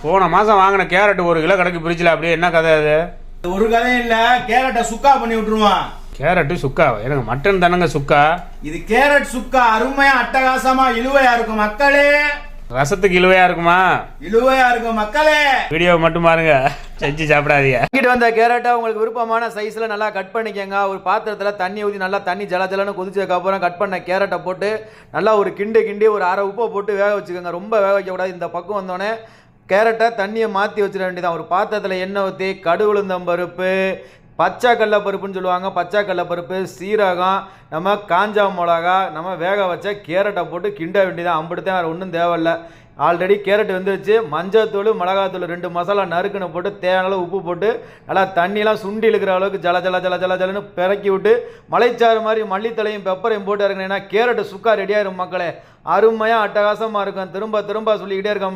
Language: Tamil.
போன மாசம் வாங்கின கேரட் 1 கிலோ கணக்கு பிரிச்சுல அப்படியே என்ன கதை அது? ஒரு கதையும் இல்ல, கேரட்டை சுக்கா பண்ணி விட்டுருவான். கேரட்டு சுக்கா? எனக்கு மட்டன் தானங்க சுக்கா. இது கேரட் சுக்கா, அருமையா அட்டகாசமா இழுவையா இருக்கும் மக்களே. ரசத்துக்கு இழுவையா இருக்குமா? இழுவையா இருக்கும் மக்களே. வீடியோ மட்டும் பாருங்க, செஞ்சு சாப்பிடாதீங்க. வாங்கிட்டு வந்த கேரட்டை உங்களுக்கு விருப்பமான சைஸ்ல நல்லா கட் பண்ணிக்கங்க. ஒரு பாத்திரத்துல தண்ணி ஊற்றி நல்லா தண்ணி ஜலஜலன்னு கொதிச்சதுக்கு அப்புறம் கட் பண்ண கேரட்டை போட்டு நல்லா ஒரு கிண்டி ஒரு அரை உப்பை போட்டு வேக வச்சுக்கோங்க. ரொம்ப வேக வைக்கக்கூடாது. இந்த பக்கம் வந்தோடனே கேரட்டை தண்ணியை மாற்றி வச்சிட வேண்டியதான். ஒரு பாத்திரத்தில் எண்ணெய் ஊற்றி கடுகு உளுந்தம்பருப்பு, பச்சை கடலைப்பருப்புன்னு சொல்லுவாங்க, பச்சை கடலைப்பருப்பு, சீரகம், நம்ம காஞ்சா மிளகா, நம்ம வேக வச்ச கேரட்டை போட்டு கிண்ட வேண்டியதான். அம்பிடுதான், வேறு ஒன்றும் தேவையில்லை. ஆல்ரெடி கேரட் வந்துருச்சு. மஞ்சள் தூள், மிளகாத்தூள் 2 மசாலா நறுக்குன்னு போட்டு தேவையான அளவு உப்பு போட்டு நல்லா தண்ணியெலாம் சுண்டி இழுக்கிற அளவுக்கு ஜலன்னு பிறக்கி விட்டு மலைச்சாறு மாதிரி மல்லித்தலையும் பெப்பரையும் போட்டு இறங்கினீங்கன்னா கேரட்டு சுக்கா ரெடியாயிரும் மக்களே. அருமையாக அட்டகாசமாக இருக்கும். திரும்ப சொல்லிக்கிட்டே இருக்க